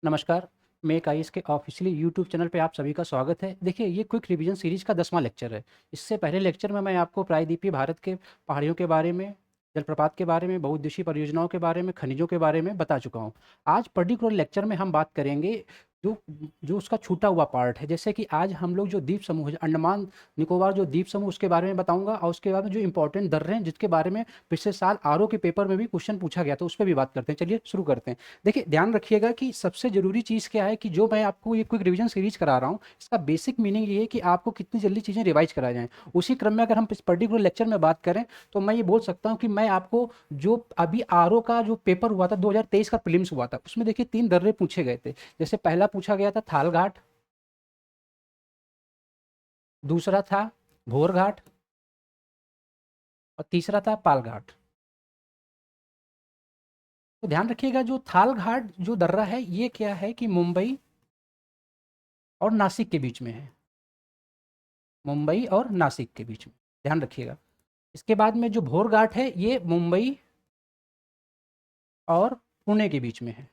नमस्कार, make IAS के officially YouTube channel पे आप सभी का स्वागत है। देखिए, ये क्विक रिवीजन सीरीज़ का 10वां लेक्चर है। इससे पहले लेक्चर में मैं आपको प्रायद्वीपीय भारत के पहाड़ियों के बारे में, जलप्रपात के बारे में, बहुउद्देशीय परियोजनाओं के बारे में, खनिजों के बारे में बता चुका हूँ। आज पर्टिकुलर लेक्चर में हम बात करेंगे जो जो उसका छूटा हुआ पार्ट है। जैसे कि आज हम लोग जो द्वीप समूह है, अंडमान निकोबार जो द्वीप समूह उसके बारे में बताऊँगा और उसके बाद में जो इम्पोर्टेंट दर्रे हैं जिसके बारे में पिछले साल आरओ के पेपर में भी क्वेश्चन पूछा गया था, उस पे भी बात करते हैं। चलिए शुरू करते हैं। देखिए, ध्यान रखिएगा कि सबसे ज़रूरी चीज़ क्या है कि जो मैं आपको ये क्विक रिवीजन सीरीज करा रहा हूँ, इसका बेसिक मीनिंग ये है कि आपको कितनी जल्दी चीज़ें रिवाइज करा जाएँ। उसी क्रम में अगर हम इस पर्टिकुलर लेक्चर में बात करें, तो मैं ये बोल सकता हूँ कि मैं आपको जो अभी आरओ का जो पेपर हुआ था 2023 का प्रीलिम्स हुआ था, उसमें देखिए 3 दर्रे पूछे गए थे। जैसे पहला पूछा गया था थाल घाट, दूसरा था भोर घाट और तीसरा था पाल घाट। तो ध्यान रखिएगा जो थाल घाट जो दर्रा है, ये क्या है कि मुंबई और नासिक के बीच में है। मुंबई और नासिक के बीच में, ध्यान रखिएगा। इसके बाद में जो भोर घाट है, ये मुंबई और पुणे के बीच में है।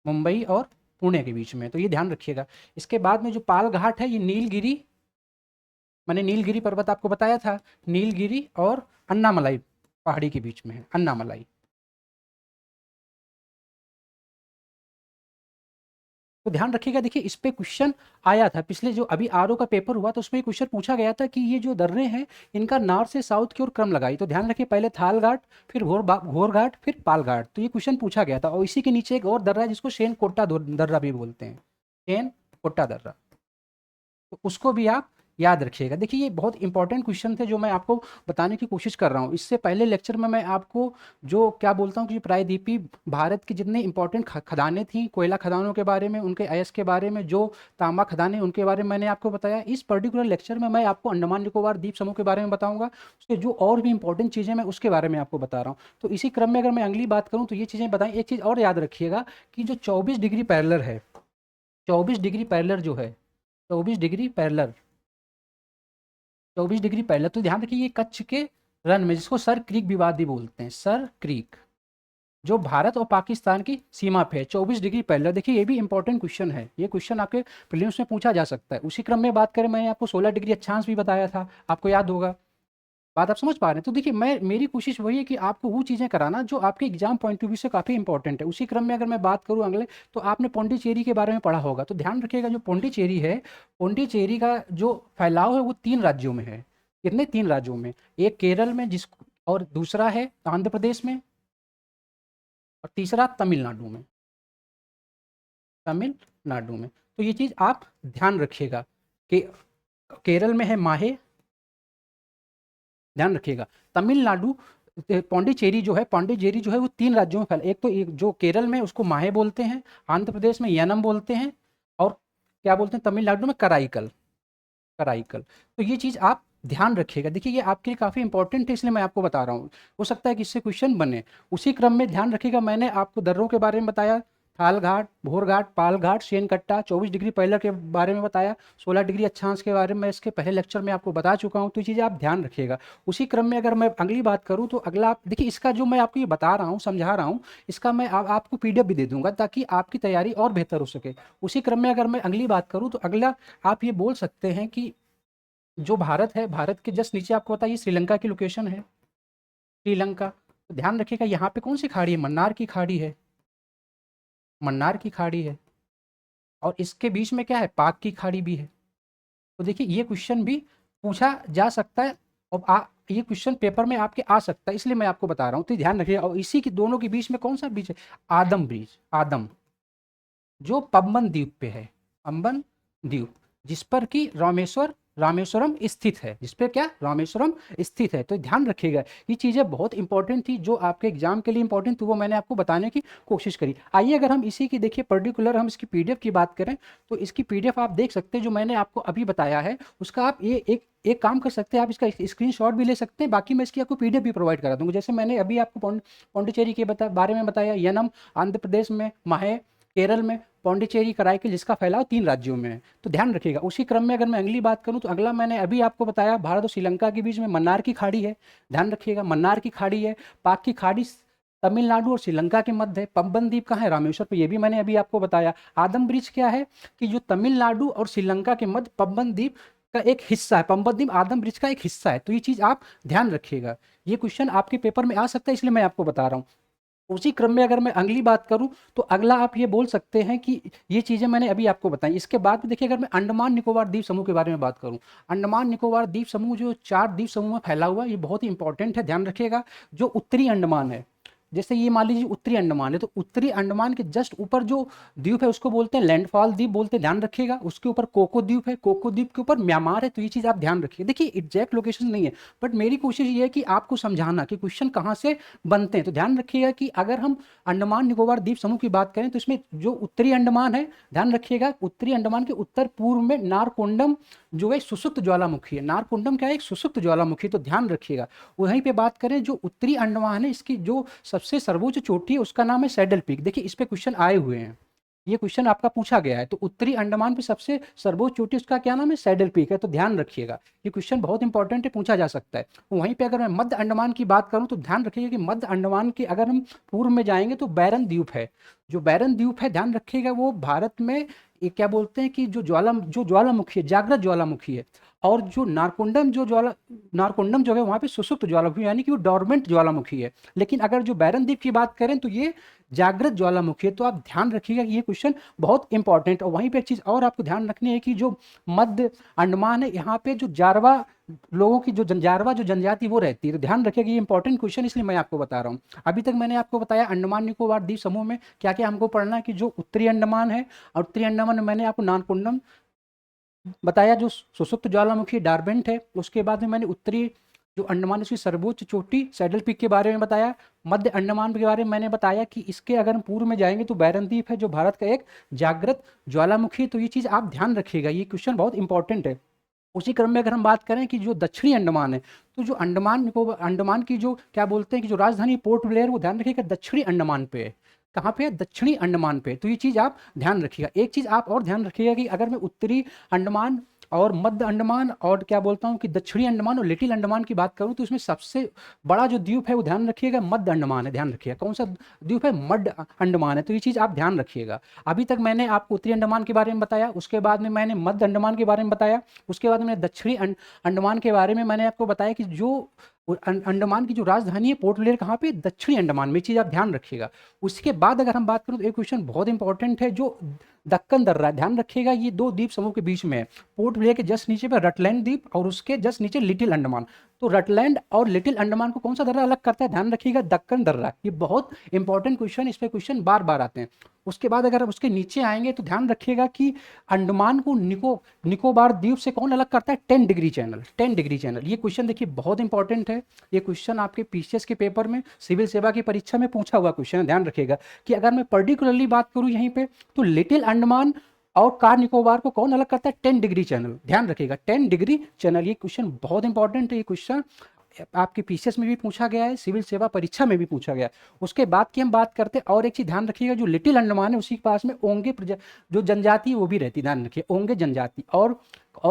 मुंबई और पुणे के बीच में है, तो ये ध्यान रखिएगा। इसके बाद में जो पाल घाट है, ये नीलगिरी, मैंने नीलगिरी पर्वत आपको बताया था, नीलगिरी और अन्नामलाई पहाड़ी के बीच में है, अन्नामलाई। तो ध्यान रखिएगा। देखिए, इस पे क्वेश्चन आया था पिछले जो अभी आरओ का पेपर हुआ, तो उसमें क्वेश्चन पूछा गया था कि ये जो दर्रे हैं, इनका नॉर्थ से साउथ की ओर क्रम लगाई। तो ध्यान रखिए, पहले थाल घाट, फिर घोर घाट, फिर पाल घाट। तो ये क्वेश्चन पूछा गया था। और इसी के नीचे एक और दर्रा है जिसको शेन कोट्टा दर्रा भी बोलते हैं, शेन कोट्टा दर्रा। तो उसको भी आप याद रखिएगा। देखिए, ये बहुत इंपॉर्टेंट क्वेश्चन थे जो मैं आपको बताने की कोशिश कर रहा हूँ। इससे पहले लेक्चर में मैं आपको जो क्या बोलता हूँ कि प्रायद्वीपीय भारत की जितने इंपॉर्टेंट खदानें थी, कोयला खदानों के बारे में, उनके अयस्क के बारे में, जो तांबा खदानें उनके बारे में मैंने आपको बताया। इस पर्टिकुलर लेक्चर में मैं आपको अंडमान निकोबार द्वीप समूह के बारे में बताऊंगा। उसके जो और भी इंपॉर्टेंट चीज़ें मैं उसके बारे में आपको बता रहा हूँ। तो इसी क्रम में अगर मैं अगली बात करूँ तो ये चीज़ें बताएं। एक चीज़ और याद रखिएगा कि जो 24 डिग्री पैरेलल है, 24 डिग्री पैरेलल जो है, 24 डिग्री पैरेलल, 24 डिग्री पहले, तो ध्यान रखिए ये कच्छ के रन में, जिसको सर क्रीक विवाद भी बोलते हैं, सर क्रीक, जो भारत और पाकिस्तान की सीमा पे है, 24 डिग्री पहले। देखिए, ये भी इंपॉर्टेंट क्वेश्चन है। ये क्वेश्चन आपके प्रीलिम्स में पूछा जा सकता है। उसी क्रम में बात करें, मैंने आपको 16 डिग्री अक्षांश भी बताया था, आपको याद होगा। बात आप समझ पा रहे हैं? तो देखिए, मेरी कोशिश वही है कि आपको वो चीज़ें कराना जो आपके एग्जाम पॉइंट ऑफ व्यू से काफ़ी इंपॉर्टेंट है। उसी क्रम में अगर मैं बात करूँ अगले, तो आपने पौंडीचेरी के बारे में पढ़ा होगा। तो ध्यान रखिएगा, जो पौंडीचेरी है, पौंडीचेरी का जो फैलाव है वो 3 राज्यों में है। कितने? 3 राज्यों में। एक केरल में, जिस और दूसरा है आंध्र प्रदेश में, और तीसरा तमिलनाडु में, तमिलनाडु में। तो ये चीज़ आप ध्यान रखिएगा कि केरल में है माहे, ध्यान रखिएगा। तमिलनाडु, पौंडीचेरी जो है, पौंडीचेरी जो है वो 3 राज्यों में फैला। एक तो एक जो केरल में उसको माहे बोलते हैं, आंध्र प्रदेश में यनम बोलते हैं, और क्या बोलते हैं तमिलनाडु में कराईकल, कराईकल। तो ये चीज़ आप ध्यान रखिएगा। देखिए, ये आपके लिए काफ़ी इंपॉर्टेंट है, इसलिए मैं आपको बता रहा हूँ। हो सकता है कि इससे क्वेश्चन बने। उसी क्रम में ध्यान रखिएगा, मैंने आपको दर्रों के बारे में बताया, थाल घाट, भोर घाट, पाल घाट, शेनकट्टा, 24 डिग्री पैरेलल के बारे में बताया, 16 डिग्री अक्षांश के बारे में मैं इसके पहले लेक्चर में आपको बता चुका हूँ। तो ये चीज़ें आप ध्यान रखिएगा। उसी क्रम में अगर मैं अगली बात करूँ, तो अगला आप देखिए, इसका जो मैं आपको ये बता रहा हूँ, समझा रहा हूँ, इसका मैं आपको पीडीएफ भी दे दूंगा ताकि आपकी तैयारी और बेहतर हो सके। उसी क्रम में अगर मैं अगली बात करूँ, तो अगला आप ये बोल सकते हैं कि जो भारत है, भारत के जस्ट नीचे आपको पता है ये श्रीलंका की लोकेशन है, श्रीलंका। तो ध्यान रखिएगा, यहाँ पे कौन सी खाड़ी है? मन्नार की खाड़ी है, मन्नार की खाड़ी है। और इसके बीच में क्या है? पाक की खाड़ी भी है। तो देखिए, ये क्वेश्चन भी पूछा जा सकता है, और ये क्वेश्चन पेपर में आपके आ सकता है, इसलिए मैं आपको बता रहा हूँ। तो ध्यान रखिएगा। और इसी के दोनों के बीच में कौन सा बीच है? आदम ब्रिज, आदम, जो पम्बन द्वीप पे है, पम्बन द्वीप, जिस पर कि रामेश्वरम स्थित है, जिस पे क्या रामेश्वरम स्थित है। तो ध्यान रखिएगा, ये चीज़ें बहुत इंपॉर्टेंट थी जो आपके एग्जाम के लिए इंपॉर्टेंट थी, वो मैंने आपको बताने की कोशिश करी। आइए, अगर हम इसी की देखिए पर्टिकुलर हम इसकी पीडीएफ की बात करें, तो इसकी पीडीएफ आप देख सकते हैं, जो मैंने आपको अभी बताया है उसका आप ये एक काम कर सकते हैं, आप इसका स्क्रीनशॉट भी ले सकते हैं। बाकी मैं इसकी आपको पीडीएफ भी प्रोवाइड करा दूंगा। जैसे मैंने अभी आपको पौंडीचेरी के बारे में बताया, यनम आंध्र प्रदेश में, माहे केरल में, पौंडीचेरी कराईकल, जिसका फैलाव 3 राज्यों में है। तो ध्यान रखिएगा। उसी क्रम में अगर मैं अगली बात करूं, तो अगला मैंने अभी आपको बताया, भारत और श्रीलंका के बीच में मन्नार की खाड़ी है। ध्यान रखिएगा, मन्नार की खाड़ी है। पाक की खाड़ी तमिलनाडु और श्रीलंका के मध्य है। पम्बन द्वीप कहाँ है? रामेश्वर पे, ये भी मैंने अभी आपको बताया। आदम ब्रिज क्या है कि जो तमिलनाडु और श्रीलंका के मध्य पम्बन द्वीप का एक हिस्सा है। पम्बन द्वीप आदम ब्रिज का एक हिस्सा है, तो ये चीज आप ध्यान रखिएगा। ये क्वेश्चन आपके पेपर में आ सकता है, इसलिए मैं आपको बता रहा हूँ। उसी क्रम में अगर मैं अगली बात करूं तो अगला आप ये बोल सकते हैं कि ये चीज़ें मैंने अभी आपको बताई। इसके बाद भी देखिए, अगर मैं अंडमान निकोबार द्वीप समूह के बारे में बात करूं, अंडमान निकोबार द्वीप समूह जो 4 द्वीप समूह में फैला हुआ, ये बहुत ही इंपॉर्टेंट है, ध्यान रखिएगा। जो उत्तरी अंडमान है, जैसे ये मान लीजिए उत्तरी अंडमान है, तो उत्तरी अंडमान के जस्ट ऊपर जो द्वीप है उसको बोलते हैं लैंडफॉल द्वीप बोलते हैं, ध्यान रखिएगा। उसके ऊपर कोको द्वीप है, कोको द्वीप के ऊपर म्यांमार है, तो ये चीज़ आप ध्यान रखिए। देखिए एग्जैक्ट लोकेशन नहीं है, बट मेरी कोशिश ये है कि आपको समझाना कि क्वेश्चन कहाँ से बनते हैं। तो ध्यान रखिएगा कि अगर हम अंडमान निकोबार द्वीप समूह की बात करें तो इसमें जो उत्तरी अंडमान है, ध्यान रखिएगा, उत्तरी अंडमान के उत्तर पूर्व में नारकोंडम जो है सुषुप्त ज्वालामुखी है। नारकोंडम क्या है? एक सुषुप्त ज्वालामुखी, तो ध्यान रखिएगा। वहीं पे बात करें जो उत्तरी अंडमान है, इसकी जो सबसे सर्वोच्च चोटी है उसका नाम है सैडल पीक। देखिए इस पे क्वेश्चन आए हुए हैं, ये क्वेश्चन आपका पूछा गया है। तो उत्तरी अंडमान पे सबसे सर्वोच्च चोटी उसका क्या नाम है? सैडल पीक है, तो ध्यान रखिएगा। ये क्वेश्चन बहुत इंपॉर्टेंट है, पूछा जा सकता है। वहीं पे अगर मैं मध्य अंडमान की बात करूं तो ध्यान रखिएगा कि मध्य अंडमान के अगर हम पूर्व में जाएंगे तो बैरन द्वीप है। जो बैरन द्वीप है, ध्यान रखिएगा, वो भारत में ये क्या बोलते हैं कि जो ज्वालामुखी है, जागृत ज्वालामुखी है। और जो नारकोंडम जो है वहाँ पे सुषुप्त ज्वालामुखी, यानी कि वो डॉर्मेंट ज्वालामुखी है। लेकिन अगर जो बैरन द्वीप की बात करें तो ये जागृत ज्वालामुखी है। तो आप ध्यान रखिएगा कि ये क्वेश्चन बहुत इंपॉर्टेंट है। और वहीं पे एक चीज़ और आपको ध्यान रखनी है कि जो मध्य अंडमान है, यहाँ पे जो जारवा लोगों की जो जारवा जो जनजाति वो रहती है, तो ध्यान रखिएगा ये इंपॉर्टेंट क्वेश्चन, इसलिए मैं आपको बता रहा हूँ। अभी तक मैंने आपको बताया अंडमान निकोबार द्वीप समूह में क्या क्या हमको पढ़ना है, कि जो उत्तरी अंडमान है, और उत्तरी अंडमान में मैंने आपको नारकोंडम बताया जो सुषुप्त ज्वालामुखी डार्बेंट है। उसके बाद में मैंने उत्तरी जो अंडमान उसकी सर्वोच्च चोटी सैडल पीक के बारे में बताया। मध्य अंडमान के बारे में मैंने बताया कि इसके अगर हम पूर्व में जाएंगे तो बैरन द्वीप है जो भारत का एक जागृत ज्वालामुखी। तो ये चीज़ आप ध्यान रखिएगा, ये क्वेश्चन बहुत इंपॉर्टेंट है। उसी क्रम में अगर हम बात करें कि जो दक्षिणी अंडमान है, तो जो अंडमान निकोबार अंडमान की जो क्या बोलते हैं कि जो राजधानी पोर्ट ब्लेयर, वो ध्यान रखिएगा दक्षिणी अंडमान पे है। कहाँ पे है? दक्षिणी अंडमान पे। तो ये चीज़ आप ध्यान रखिएगा। एक चीज़ आप और ध्यान रखिएगा कि अगर मैं उत्तरी अंडमान और मध्य अंडमान और क्या बोलता हूँ कि दक्षिणी अंडमान और लिटिल अंडमान की बात करूँ तो इसमें सबसे बड़ा जो द्वीप है वो ध्यान रखिएगा मध्य अंडमान है। ध्यान रखिएगा कौन सा द्वीप है? मध्य अंडमान है। तो ये चीज़ आप ध्यान रखिएगा। अभी तक मैंने आपको उत्तरी अंडमान के बारे में बताया, उसके बाद में मैंने मध्य अंडमान के बारे में बताया, उसके बाद मैंने दक्षिणी अंडमान के बारे में मैंने आपको बताया कि जो अंडमान की जो राजधानी है पोर्ट ब्लेयर कहाँ पे? दक्षिणी अंडमान में। चीज़ आप ध्यान रखिएगा। उसके बाद अगर हम बात करें तो एक क्वेश्चन बहुत इंपॉर्टेंट है जो दक्कन दर्रा है, ध्यान रखिएगा, ये दो द्वीप समूह के बीच में है। पोर्ट ब्लेयर के जस्ट नीचे पे रटलैंड द्वीप और उसके जस्ट नीचे लिटिल अंडमान। तो रटलैंड और लिटिल अंडमान को कौन सा दर्रा अलग करता है? ध्यान रखिएगा दक्कन दर्रा। ये बहुत इंपॉर्टेंट क्वेश्चन, इस पे क्वेश्चन बार बार आते हैं। उसके बाद अगर हम उसके नीचे आएंगे तो ध्यान रखिएगा कि अंडमान को निकोबार द्वीप से कौन अलग करता है? 10 डिग्री चैनल। 10 डिग्री चैनल, ये क्वेश्चन देखिए बहुत इंपॉर्टेंट है। ये क्वेश्चन आपके पीसीएस के पेपर में, सिविल सेवा की परीक्षा में पूछा हुआ क्वेश्चन है। ध्यान रखिएगा कि अगर मैं पर्टिकुलरली बात करूं यहीं पे तो लिटिल अंडमान और कार निकोबार को कौन अलग करता है? 10 डिग्री चैनल। ध्यान रखिएगा 10 डिग्री चैनल। ये क्वेश्चन बहुत इंपॉर्टेंट है। ये क्वेश्चन आपके पीसीएस में भी पूछा गया है, सिविल सेवा परीक्षा में भी पूछा गया है। उसके बाद की हम बात करते हैं और एक चीज ध्यान रखिएगा, जो लिटिल अंडमान है उसी के पास में ओंगे जो जनजाति वो भी रहती है। ध्यान रखिए ओंगे जनजाति। और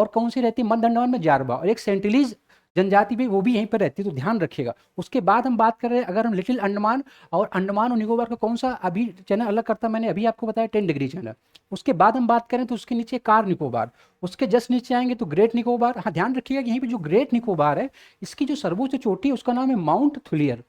कौन सी रहती है? मध्य अंडमान में जारवा, और एक सेंटिलीज जनजाति भी वो भी यहीं पर रहती है, तो ध्यान रखिएगा। उसके बाद हम बात कर रहे हैं अगर हम लिटिल अंडमान और निकोबार का कौन सा अभी चैनल अलग करता है, मैंने अभी आपको बताया 10 डिग्री चैनल। उसके बाद हम बात करें तो उसके नीचे कार निकोबार, उसके जस्ट नीचे आएंगे तो ग्रेट निकोबार। हाँ ध्यान रखिएगा यहीं पे जो ग्रेट निकोबार है इसकी जो सर्वोच्च चोटी है उसका नाम है माउंट थुलियर।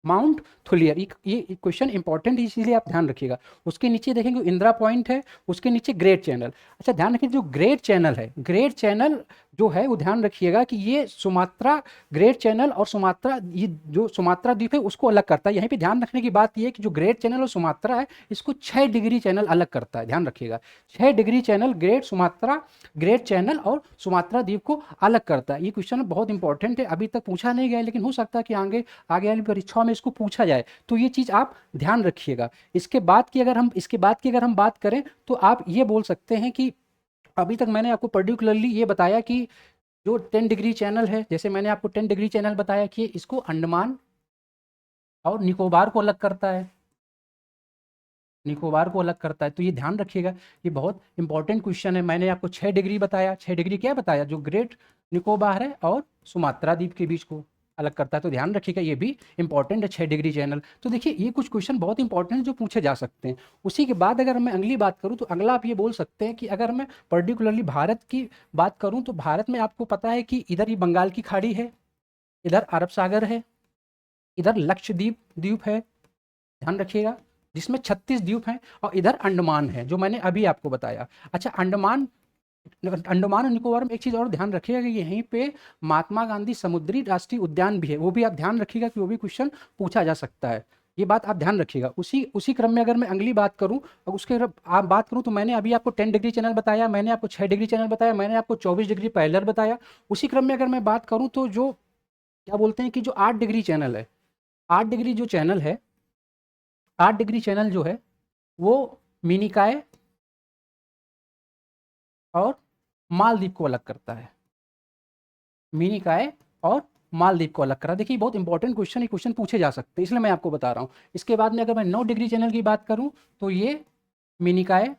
माउंट थुलियर, ये क्वेश्चन इंपॉर्टेंट है इसीलिए आप ध्यान रखिएगा। उसके नीचे देखेंगे इंदिरा पॉइंट है, उसके नीचे ग्रेट चैनल। अच्छा ध्यान रखिए जो ग्रेट चैनल है, ग्रेट चैनल जो है वो ध्यान रखिएगा कि ये सुमात्रा ग्रेट चैनल और सुमात्रा, ये जो सुमात्रा द्वीप है उसको अलग करता है। यहीं पे ध्यान रखने की बात ये है कि जो ग्रेट चैनल और सुमात्रा है इसको 6 डिग्री चैनल अलग करता है। ध्यान रखिएगा 6 डिग्री चैनल ग्रेट चैनल और सुमात्रा द्वीप को अलग करता है। ये क्वेश्चन बहुत इंपॉर्टेंट है, अभी तक पूछा नहीं गया लेकिन हो सकता है कि आगे वाली परीक्षाओं में इसको पूछा जाए, तो ये चीज़ आप ध्यान रखिएगा। इसके बाद की अगर हम बात करें तो आप ये बोल सकते हैं कि अभी तक मैंने आपको पर्टिकुलरली ये बताया कि जो 10 डिग्री चैनल है, जैसे मैंने आपको 10 डिग्री चैनल बताया कि इसको अंडमान और निकोबार को अलग करता है, निकोबार को अलग करता है। तो ये ध्यान रखिएगा, ये बहुत इंपॉर्टेंट क्वेश्चन है। मैंने आपको 6 डिग्री बताया, 6 डिग्री क्या बताया? जो ग्रेट निकोबार है और सुमात्रा द्वीप के बीच को। अलग करता है, तो ध्यान रखिएगा ये भी इंपॉर्टेंट है 6 डिग्री चैनल। तो देखिए ये कुछ क्वेश्चन बहुत इंपॉर्टेंट है जो पूछे जा सकते हैं। उसी के बाद अगर मैं अगली बात करूँ तो अगला आप ये बोल सकते हैं कि अगर मैं पर्टिकुलरली भारत की बात करूँ तो भारत में आपको पता है कि इधर ही बंगाल की खाड़ी है, इधर अरब सागर है, इधर लक्षद्वीप द्वीप है, ध्यान रखिएगा, जिसमें 36 द्वीप हैं, और इधर अंडमान है जो मैंने अभी आपको बताया। अच्छा, अंडमान अंडमान और निकोबार में एक चीज़ और ध्यान रखिएगा कि यहीं पे महात्मा गांधी समुद्री राष्ट्रीय उद्यान भी है, वो भी आप ध्यान रखिएगा कि वो भी क्वेश्चन पूछा जा सकता है। ये बात आप ध्यान रखिएगा। उसी उसी क्रम में अगर मैं अगली बात करूं और उसके आप बात करूं तो मैंने अभी आपको 10 डिग्री चैनल बताया, मैंने आपको 6 डिग्री चैनल बताया, मैंने आपको 24 डिग्री पैरेलल बताया। उसी क्रम में अगर मैं बात करूं तो जो क्या बोलते हैं कि जो 8 डिग्री चैनल है, 8 डिग्री जो चैनल है, 8 डिग्री चैनल जो है वो मिनिकाय और मालदीव को अलग करता है। मिनिकाय और मालदीव को अलग करा। देखिए बहुत इंपॉर्टेंट क्वेश्चन, ये क्वेश्चन पूछे जा सकते हैं इसलिए मैं आपको बता रहा हूँ। इसके बाद में अगर मैं 9 डिग्री चैनल की बात करूँ तो ये मिनिकाय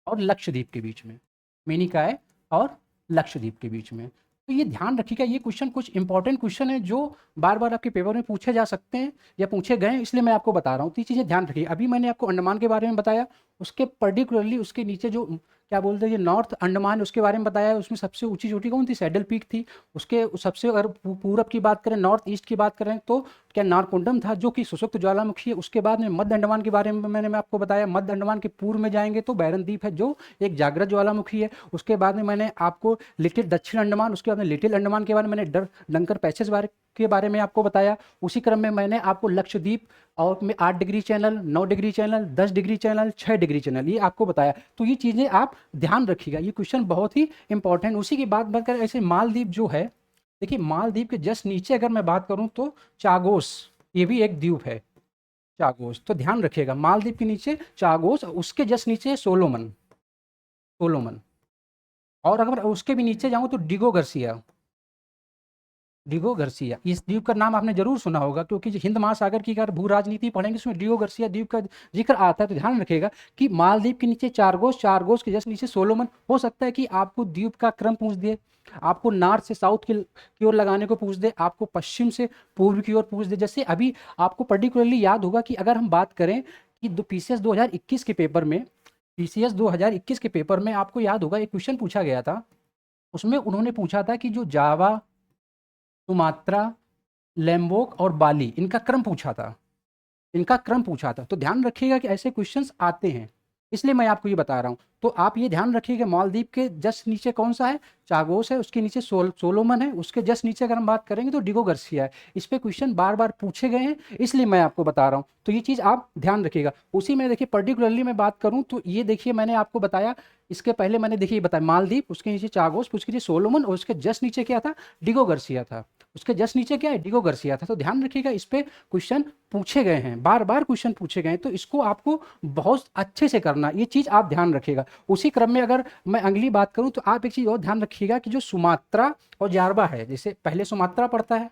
और लक्षद्वीप के बीच में, मिनिकाय और लक्षद्वीप के बीच में। तो ये ध्यान रखिएगा, ये क्वेश्चन कुछ इंपॉर्टेंट क्वेश्चन है जो बार बार आपके पेपर में पूछे जा सकते हैं या पूछे गए हैं, इसलिए मैं आपको बता रहा हूँ। तो ये चीज़ें ध्यान रखिए। अभी मैंने आपको अंडमान के बारे में बताया, उसके पर्टिकुलरली उसके नीचे जो क्या बोलते हैं ये नॉर्थ अंडमान, उसके बारे में बताया। उसमें सबसे ऊंची चोटी कौन थी? सैडल पीक थी। उसके सबसे अगर पूरब की बात करें, नॉर्थ ईस्ट की बात करें तो क्या नारकोंडम था जो कि सुषुप्त ज्वालामुखी है। उसके बाद में मध्य अंडमान के बारे में मैं आपको बताया। मध्य अंडमान के पूर्व में जाएंगे तो बैरन द्वीप है जो एक जागृत ज्वालामुखी है। उसके बाद में मैंने आपको लिटिल दक्षिण अंडमान, उसके बाद में लिटिल अंडमान के बारे में मैंने डंकर पैसेज के बारे में आपको बताया। उसी क्रम में मैंने आपको लक्षद्वीप और में 8 degree channel, 9 degree channel, 10 degree channel, 6 degree channel ये आपको बताया। तो ये चीज़ें आप ध्यान रखिएगा, ये क्वेश्चन बहुत ही इंपॉर्टेंट। उसी की बात कर ऐसे मालदीव जो है, देखिए मालदीव के जस्ट नीचे अगर मैं बात करूं तो चागोस, ये भी एक द्वीप है चागोस। तो ध्यान रखिएगा मालदीव के नीचे चागोस, उसके जस्ट नीचे सोलोमन, सोलोमन। और अगर उसके भी नीचे जाऊं तो डिगो गर्सिया, डिगो गर्सिया। इस द्वीप का नाम आपने जरूर सुना होगा क्योंकि जो हिंद महासागर की अगर भू राजनीति पढ़ेंगे उसमें डिगो गर्सिया द्वीप का जिक्र आता है। तो ध्यान रखिएगा कि मालदीव के नीचे चारगोस, चारगोस के जस्ट नीचे सोलोमन। हो सकता है कि आपको द्वीप का क्रम पूछ दे, आपको नॉर्थ से साउथ की ओर लगाने को पूछ दे, आपको पश्चिम से पूर्व की ओर पूछ दे। जैसे अभी आपको पर्टिकुलरली याद होगा कि अगर हम बात करें कि पीसीएस 2021 के पेपर में, पीसीएस 2021 के पेपर में आपको याद होगा एक क्वेश्चन पूछा गया था। उसमें उन्होंने पूछा था कि जो जावा, सुमात्रा, लैम्बोक और बाली, इनका क्रम पूछा था, इनका क्रम पूछा था। तो ध्यान रखिएगा कि ऐसे क्वेश्चंस आते हैं, इसलिए मैं आपको ये बता रहा हूँ। तो आप ये ध्यान रखिएगा मालदीव के जस्ट नीचे कौन सा है? चागोस है, उसके नीचे सोलोमन है, उसके जस्ट नीचे अगर हम बात करेंगे तो डिगो गर्सिया है। इस पे क्वेश्चन बार बार पूछे गए हैं इसलिए मैं आपको बता रहा हूँ। तो ये चीज़ आप ध्यान रखिएगा। उसी में देखिए पर्टिकुलरली मैं बात करूँ तो ये देखिए मैंने आपको बताया, इसके पहले मैंने देखिए बताया मालदीव, उसके नीचे चागोस, उसके नीचे सोलोमन और उसके जस्ट नीचे क्या था? डिगो गर्सिया था। उसके जस्ट नीचे क्या है? डिगो गर्सिया था। तो ध्यान रखिएगा इस पे क्वेश्चन पूछे गए हैं, बार बार क्वेश्चन पूछे गए हैं, तो इसको आपको बहुत अच्छे से करना, ये चीज़ आप ध्यान रखिएगा। उसी क्रम में अगर मैं अगली बात करूं तो आप एक चीज़ और ध्यान रखिएगा कि जो सुमात्रा और जावा है, जैसे पहले सुमात्रा पड़ता है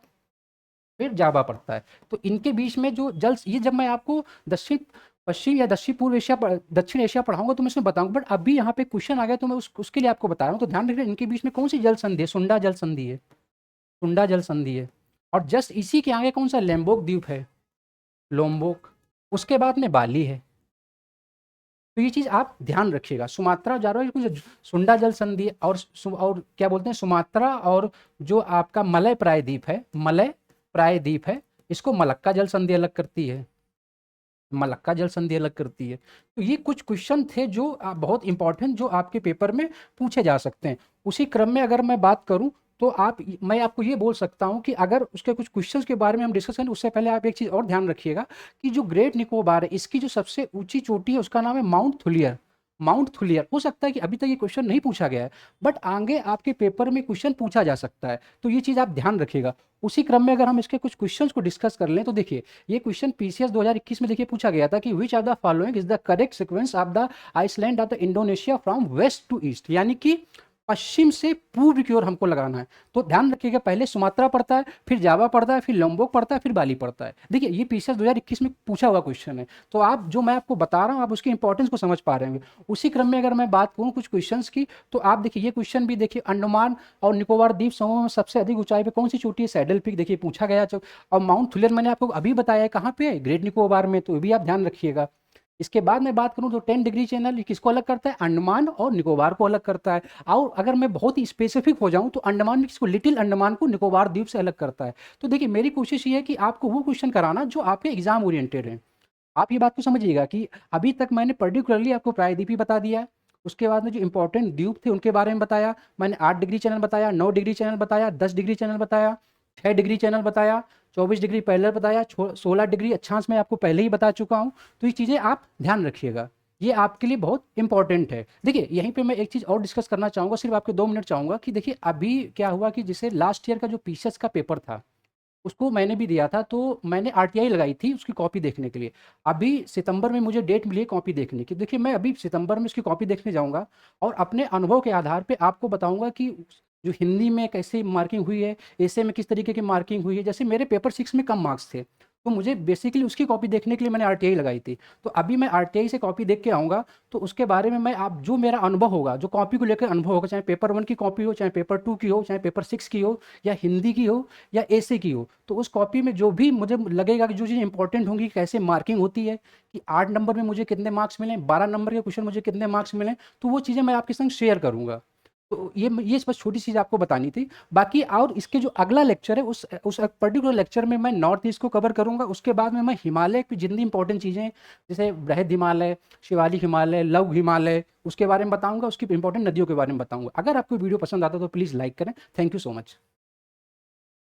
फिर जावा पड़ता है, तो इनके बीच में जो जल, ये जब मैं आपको दक्षिण पश्चिम या दक्षिण एशिया पढ़ाऊंगा तो मैं इसमें बताऊंगा, बट अभी यहाँ पे क्वेश्चन आ गया तो मैं उसके लिए आपको बता रहा हूँ। तो ध्यान रखिए इनके बीच में कौन सी जल संधि है? सुंडा जल संधि है, सुंडा जल संधि है। और जस्ट इसी के आगे कौन सा? लैम्बोक द्वीप है, लोम्बोक। उसके बाद में बाली है। तो ये चीज़ आप ध्यान रखिएगा। सुमात्रा जावा कुछ सुंडा जल संधि और क्या बोलते हैं सुमात्रा और जो आपका मलय प्रायद्वीप है, मलय प्रायद्वीप है, इसको मलक्का जल संधि अलग करती है, मलक्का जल संधि अलग करती है। तो ये कुछ क्वेश्चन थे जो बहुत इंपॉर्टेंट जो आपके पेपर में पूछे जा सकते हैं। उसी क्रम में अगर मैं बात करूं तो मैं आपको ये बोल सकता हूं कि अगर उसके कुछ क्वेश्चंस के बारे में हम डिस्कस करें उससे पहले आप एक चीज़ और ध्यान रखिएगा कि जो ग्रेट निकोबार है इसकी जो सबसे ऊंची चोटी है उसका नाम है माउंट थुलियर। माउंट थुलियर, हो सकता है कि अभी तक ये क्वेश्चन नहीं पूछा गया है बट आगे आपके पेपर में क्वेश्चन पूछा जा सकता है, तो ये चीज़ आप ध्यान रखिएगा। उसी क्रम में अगर हम इसके कुछ क्वेश्चंस को डिस्कस कर लें तो देखिए ये क्वेश्चन पीसीएस 2021 में देखिए पूछा गया था कि which of the following is the correct sequence of the island of the Indonesia from west to east, यानी कि पश्चिम से पूर्व की ओर हमको लगाना है। तो ध्यान रखिएगा, पहले सुमात्रा पड़ता है, फिर जावा पड़ता है, फिर लोम्बोक पड़ता है, फिर बाली पड़ता है। देखिए ये पीसीएस 2021 में पूछा हुआ क्वेश्चन है, तो आप जो मैं आपको बता रहा हूँ आप उसकी इंपॉर्टेंस को समझ पा रहे होंगे। उसी क्रम में अगर मैं बात करूँ कुछ क्वेश्चंस की, तो आप देखिए ये क्वेश्चन भी देखिए, अंडमान और निकोबार द्वीप समूह में सबसे अधिक ऊंचाई पे कौन सी चोटी है? सैडल पीक, देखिए पूछा गया। और माउंट थुलियन मैंने आपको अभी बताया है कहाँ पे है? ग्रेट निकोबार में, तो ये भी आप ध्यान रखिएगा। इसके बाद मैं बात करूं तो 10 डिग्री चैनल किसको अलग करता है? अंडमान और निकोबार को अलग करता है। और अगर मैं बहुत ही स्पेसिफिक हो जाऊं तो अंडमान में किसको? लिटिल अंडमान को निकोबार द्वीप से अलग करता है। तो देखिए मेरी कोशिश ये है कि आपको वो क्वेश्चन कराना जो आपके एग्जाम ओरिएंटेड है। आप ये बात को समझिएगा कि अभी तक मैंने पर्टिकुलरली आपको प्रायद्वीप ही बता दिया है। उसके बाद में जो इंपॉर्टेंट द्वीप थे उनके बारे में बताया मैंने। 8 डिग्री चैनल बताया, 9 डिग्री चैनल बताया, 10 डिग्री चैनल बताया, 6 डिग्री चैनल बताया, 24 डिग्री पैरेलल बताया, 16 डिग्री अक्षांश में आपको पहले ही बता चुका हूँ। तो ये चीज़ें आप ध्यान रखिएगा, ये आपके लिए बहुत इंपॉर्टेंट है। देखिए यहीं पे मैं एक चीज़ और डिस्कस करना चाहूँगा, सिर्फ आपके 2 मिनट चाहूँगा कि देखिए अभी क्या हुआ कि जैसे लास्ट ईयर का जो पीसीएस का पेपर था उसको मैंने भी दिया था, तो मैंने आरटीआई लगाई थी उसकी कॉपी देखने के लिए। अभी सितंबर में मुझे डेट मिली है कॉपी देखने की। देखिए मैं अभी सितंबर में उसकी कॉपी देखने जाऊँगा और अपने अनुभव के आधार पे आपको बताऊँगा कि जो हिंदी में कैसे मार्किंग हुई है, एसे में किस तरीके की मार्किंग हुई है। जैसे मेरे पेपर 6 में कम मार्क्स थे, तो मुझे बेसिकली उसकी कॉपी देखने के लिए मैंने आरटीआई लगाई थी। तो अभी मैं आरटीआई से कॉपी देख के आऊँगा, तो उसके बारे में मैं आप जो मेरा अनुभव होगा, जो कॉपी को लेकर अनुभव होगा, चाहे पेपर 1 की कॉपी हो, चाहे पेपर 2 की हो, चाहे पेपर 6 की हो, या हिंदी की हो, या ऐसे की हो, तो उस कॉपी में जो भी मुझे लगेगा कि जो चीज़ इंपॉर्टेंट होंगी, कैसे मार्किंग होती है, कि 8 नंबर में मुझे कितने मार्क्स मिले, 12 नंबर के क्वेश्चन मुझे कितने मार्क्स मिले, तो वो चीज़ें मैं आपके संग शेयर करूँगा। तो ये बस छोटी चीज़ आपको बतानी थी। बाकी और इसके जो अगला लेक्चर है उस पर्टिकुलर लेक्चर में मैं नॉर्थ ईस्ट को कवर करूँगा। उसके बाद में मैं हिमालय की जितनी इंपॉर्टेंट चीज़ें हैं, जैसे बृहद हिमालय, शिवालिक हिमालय, लघु हिमालय, उसके बारे में बताऊँगा, उसकी इंपॉर्टेंट नदियों के बारे में बताऊँगा। अगर आपको वीडियो पसंद आता है तो प्लीज़ लाइक करें। Thank you so much.